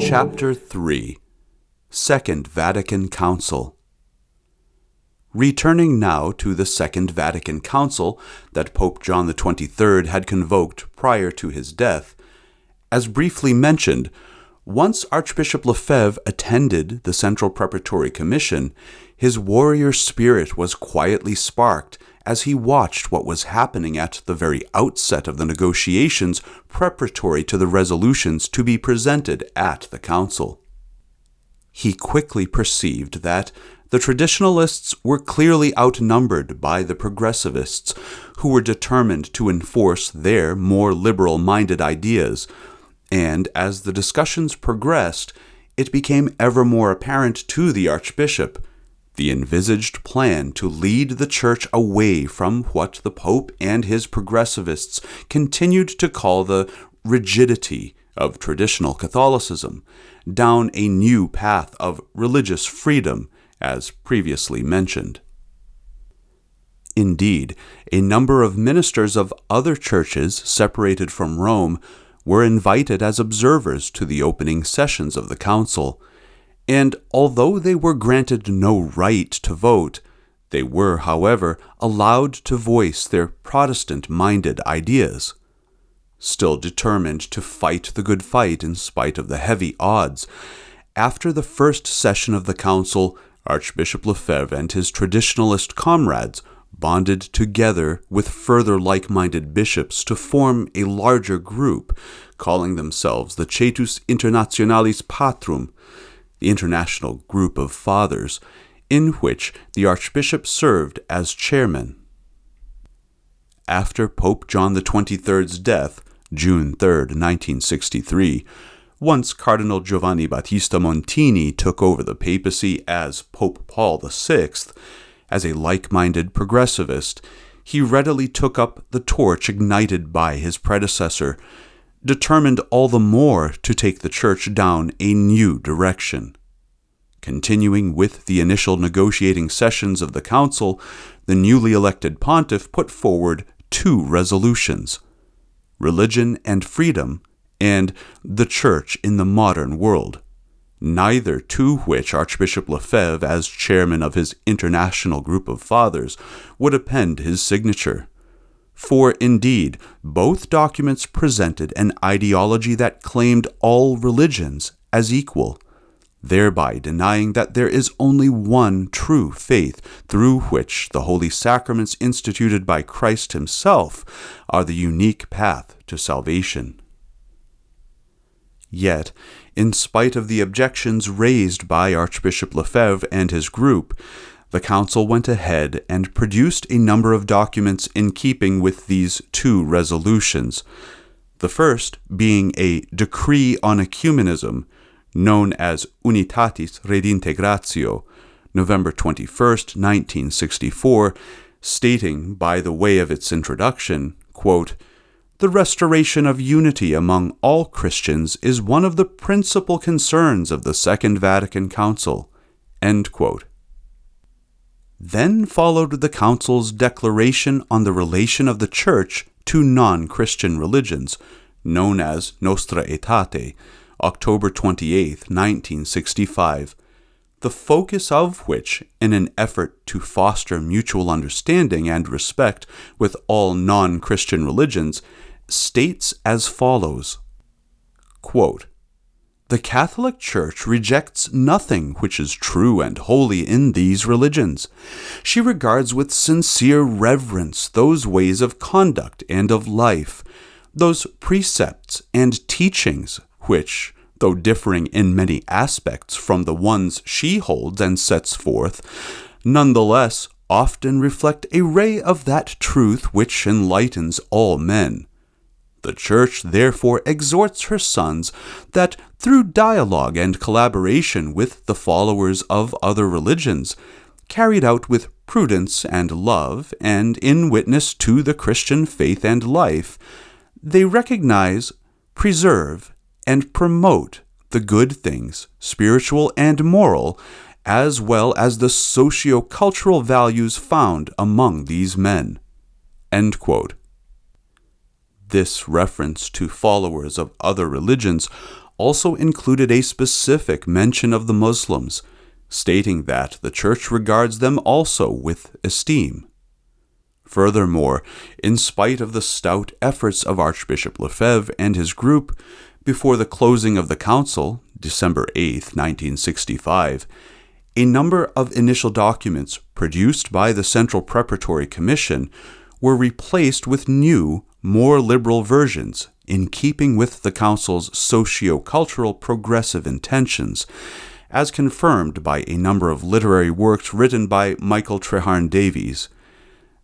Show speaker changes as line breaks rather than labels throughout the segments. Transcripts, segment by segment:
Chapter 3 Second Vatican Council. Returning now to the Second Vatican Council that Pope John XXIII had convoked prior to his death, as briefly mentioned, once Archbishop Lefebvre attended the Central Preparatory Commission, his warrior spirit was quietly sparked as he watched what was happening at the very outset of the negotiations preparatory to the resolutions to be presented at the council. He quickly perceived that the traditionalists were clearly outnumbered by the progressivists, who were determined to enforce their more liberal-minded ideas, and as the discussions progressed, it became ever more apparent to the Archbishop the envisaged plan to lead the Church away from what the Pope and his progressivists continued to call the rigidity of traditional Catholicism, down a new path of religious freedom, as previously mentioned. Indeed, a number of ministers of other churches separated from Rome were invited as observers to the opening sessions of the Council, and although they were granted no right to vote, they were, however, allowed to voice their Protestant-minded ideas. Still determined to fight the good fight in spite of the heavy odds, after the first session of the Council, Archbishop Lefebvre and his traditionalist comrades bonded together with further like-minded bishops to form a larger group, calling themselves the Cetus Internationalis Patrum, the International Group of Fathers, in which the Archbishop served as chairman. After Pope John XXIII's death, June 3, 1963, once Cardinal Giovanni Battista Montini took over the papacy as Pope Paul VI, as a like-minded progressivist, he readily took up the torch ignited by his predecessor, determined all the more to take the Church down a new direction. Continuing with the initial negotiating sessions of the Council, the newly elected pontiff put forward two resolutions: Religion and Freedom and the Church in the Modern World, neither to which Archbishop Lefebvre, as chairman of his International Group of Fathers, would append his signature. For indeed, both documents presented an ideology that claimed all religions as equal, thereby denying that there is only one true faith through which the holy sacraments instituted by Christ himself are the unique path to salvation. Yet, in spite of the objections raised by Archbishop Lefebvre and his group, the Council went ahead and produced a number of documents in keeping with these two resolutions, the first being a decree on ecumenism, known as Unitatis Redintegratio, November 21, 1964, stating by the way of its introduction, quote, "The restoration of unity among all Christians is one of the principal concerns of the Second Vatican Council," end quote. Then followed the Council's declaration on the relation of the Church to non-Christian religions, known as Nostra Aetate, October 28, 1965, the focus of which, in an effort to foster mutual understanding and respect with all non-Christian religions, states as follows, quote, "The Catholic Church rejects nothing which is true and holy in these religions. She regards with sincere reverence those ways of conduct and of life, those precepts and teachings which, though differing in many aspects from the ones she holds and sets forth, nonetheless often reflect a ray of that truth which enlightens all men. The Church therefore exhorts her sons that through dialogue and collaboration with the followers of other religions, carried out with prudence and love, and in witness to the Christian faith and life, they recognize, preserve, and promote the good things, spiritual and moral, as well as the socio-cultural values found among these men." End quote. This reference to followers of other religions also included a specific mention of the Muslims, stating that the Church regards them also with esteem. Furthermore, in spite of the stout efforts of Archbishop Lefebvre and his group, before the closing of the council, December 8, 1965, a number of initial documents produced by the Central Preparatory Commission were replaced with new, more liberal versions in keeping with the Council's socio-cultural progressive intentions, as confirmed by a number of literary works written by Michael Treharne Davies.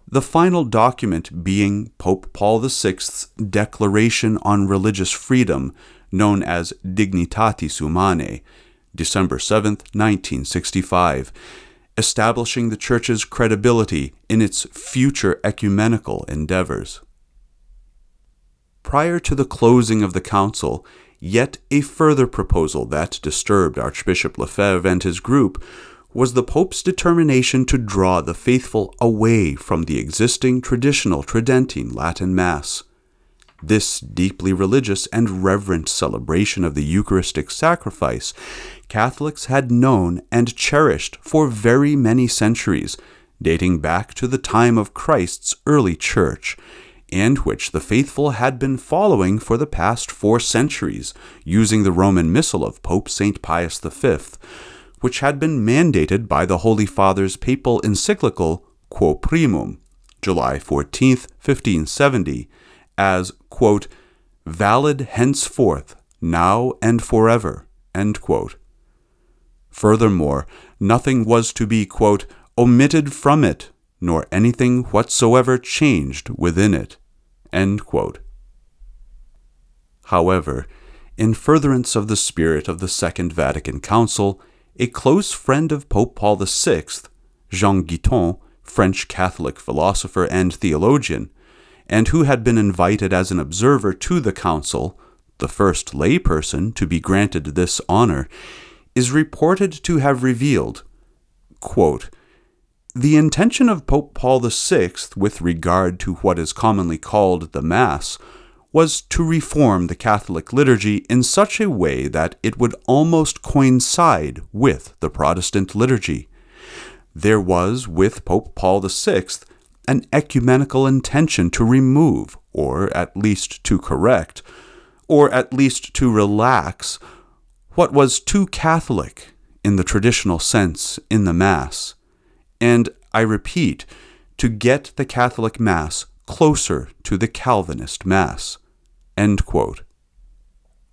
The final document being Pope Paul VI's Declaration on Religious Freedom, known as Dignitatis Humanae, December 7, 1965, establishing the Church's credibility in its future ecumenical endeavors. Prior to the closing of the council, yet a further proposal that disturbed Archbishop Lefebvre and his group was the Pope's determination to draw the faithful away from the existing traditional Tridentine Latin Mass. This deeply religious and reverent celebration of the Eucharistic sacrifice Catholics had known and cherished for very many centuries, dating back to the time of Christ's early Church, and which the faithful had been following for the past 4 centuries, using the Roman Missal of Pope St. Pius V, which had been mandated by the Holy Father's papal encyclical Quo Primum, July 14, 1570, as, quote, "valid henceforth, now and forever," end quote. Furthermore, nothing was to be, quote, "omitted from it, nor anything whatsoever changed within it," end quote. However, in furtherance of the spirit of the Second Vatican Council, a close friend of Pope Paul VI, Jean Guiton, French Catholic philosopher and theologian, and who had been invited as an observer to the council, the first layperson to be granted this honor, is reported to have revealed, quote, "The intention of Pope Paul VI with regard to what is commonly called the Mass was to reform the Catholic liturgy in such a way that it would almost coincide with the Protestant liturgy. There was, with Pope Paul VI, an ecumenical intention to remove, or at least to correct, or at least to relax, what was too Catholic in the traditional sense in the Mass, and, I repeat, to get the Catholic Mass closer to the Calvinist Mass." End quote.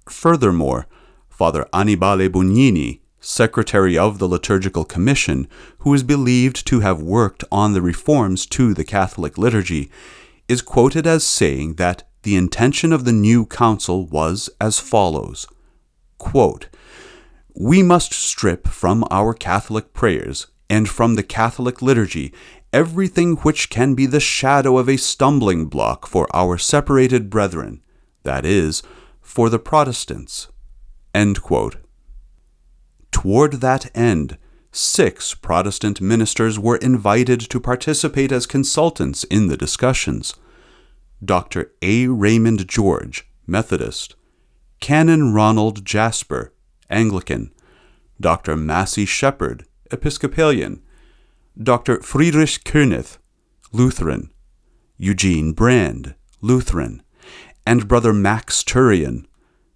Furthermore, Father Annibale Bugnini, secretary of the Liturgical Commission, who is believed to have worked on the reforms to the Catholic liturgy, is quoted as saying that the intention of the new council was as follows, quote, "We must strip from our Catholic prayers and from the Catholic liturgy everything which can be the shadow of a stumbling block for our separated brethren, that is, for the Protestants." End quote. Toward that end, 6 Protestant ministers were invited to participate as consultants in the discussions. Dr. A. Raymond George, Methodist; Canon Ronald Jasper, Anglican; Dr. Massey Shepherd, Episcopalian; Dr. Friedrich König, Lutheran; Eugene Brand, Lutheran; and Brother Max Turian,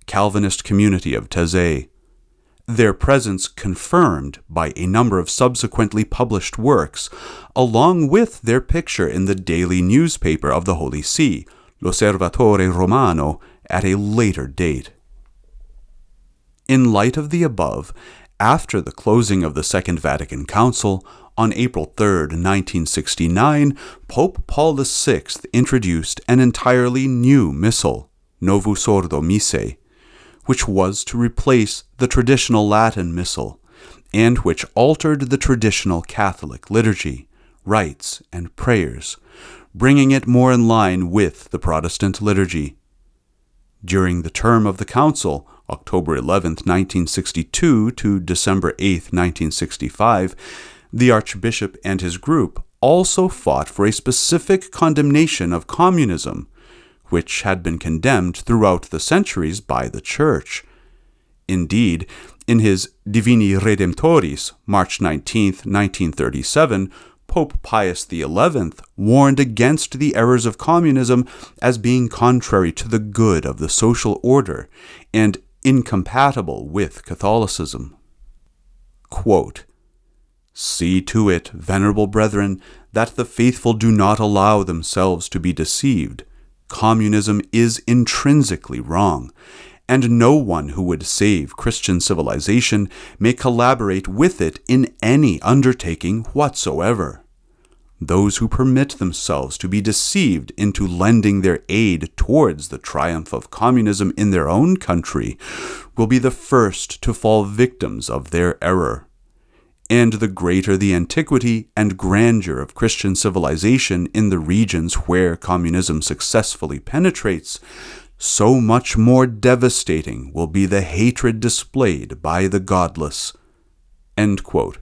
Calvinist Community of Taizé. Their presence confirmed by a number of subsequently published works, along with their picture in the daily newspaper of the Holy See, L'Osservatore Romano, at a later date. In light of the above, after the closing of the Second Vatican Council, on April 3, 1969, Pope Paul VI introduced an entirely new missal, Novus Ordo Missae, which was to replace the traditional Latin Missal, and which altered the traditional Catholic liturgy, rites, and prayers, bringing it more in line with the Protestant liturgy. During the term of the Council, October 11, 1962 to December 8, 1965, the Archbishop and his group also fought for a specific condemnation of communism, which had been condemned throughout the centuries by the Church. Indeed, in his Divini Redemptoris, March 19, 1937, Pope Pius XI warned against the errors of communism as being contrary to the good of the social order and incompatible with Catholicism. Quote, "See to it, venerable brethren, that the faithful do not allow themselves to be deceived. Communism is intrinsically wrong, and no one who would save Christian civilization may collaborate with it in any undertaking whatsoever. Those who permit themselves to be deceived into lending their aid towards the triumph of communism in their own country will be the first to fall victims of their error. And the greater the antiquity and grandeur of Christian civilization in the regions where communism successfully penetrates, so much more devastating will be the hatred displayed by the godless." End quote.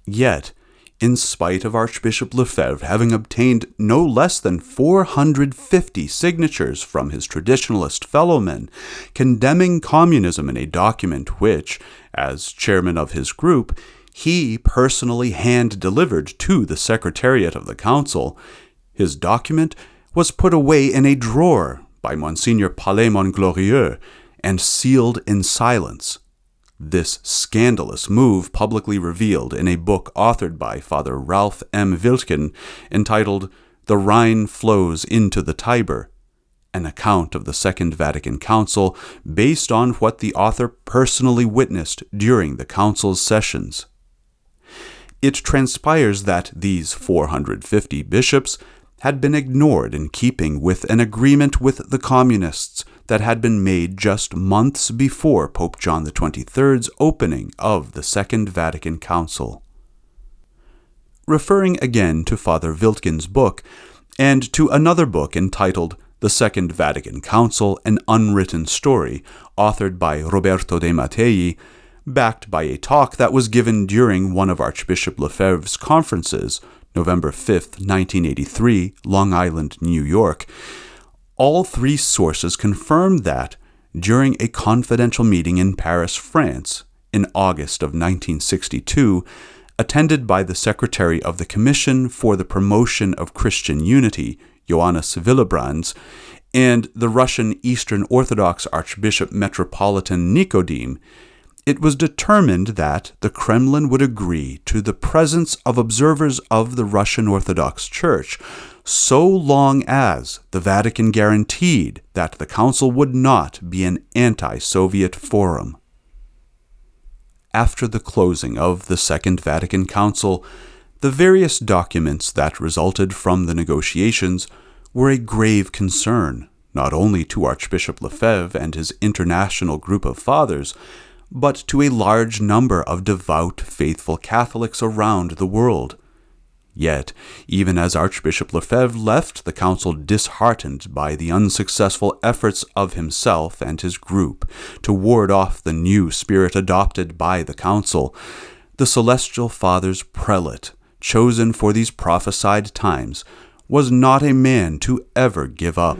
Yet, in spite of Archbishop Lefebvre having obtained no less than 450 signatures from his traditionalist fellowmen condemning communism in a document which, as chairman of his group, he personally hand-delivered to the Secretariat of the Council, his document was put away in a drawer by Monsignor Palais-Monglorieux and sealed in silence. This scandalous move publicly revealed in a book authored by Father Ralph M. Wiltgen entitled The Rhine Flows into the Tiber, an account of the Second Vatican Council based on what the author personally witnessed during the Council's sessions. It transpires that these 450 bishops had been ignored in keeping with an agreement with the Communists that had been made just months before Pope John XXIII's opening of the Second Vatican Council. Referring again to Father Wiltgen's book, and to another book entitled The Second Vatican Council, An Unwritten Story, authored by Roberto de Mattei, backed by a talk that was given during one of Archbishop Lefebvre's conferences, November 5, 1983, Long Island, New York, all three sources confirmed that, during a confidential meeting in Paris, France, in August of 1962, attended by the Secretary of the Commission for the Promotion of Christian Unity, Johannes Willebrands, and the Russian Eastern Orthodox Archbishop Metropolitan Nicodeme, it was determined that the Kremlin would agree to the presence of observers of the Russian Orthodox Church, so long as the Vatican guaranteed that the Council would not be an anti-Soviet forum. After the closing of the Second Vatican Council, the various documents that resulted from the negotiations were a grave concern, not only to Archbishop Lefebvre and his international group of fathers, but to a large number of devout, faithful Catholics around the world. Yet, even as Archbishop Lefebvre left the council disheartened by the unsuccessful efforts of himself and his group to ward off the new spirit adopted by the council, the Celestial Father's prelate, chosen for these prophesied times, was not a man to ever give up.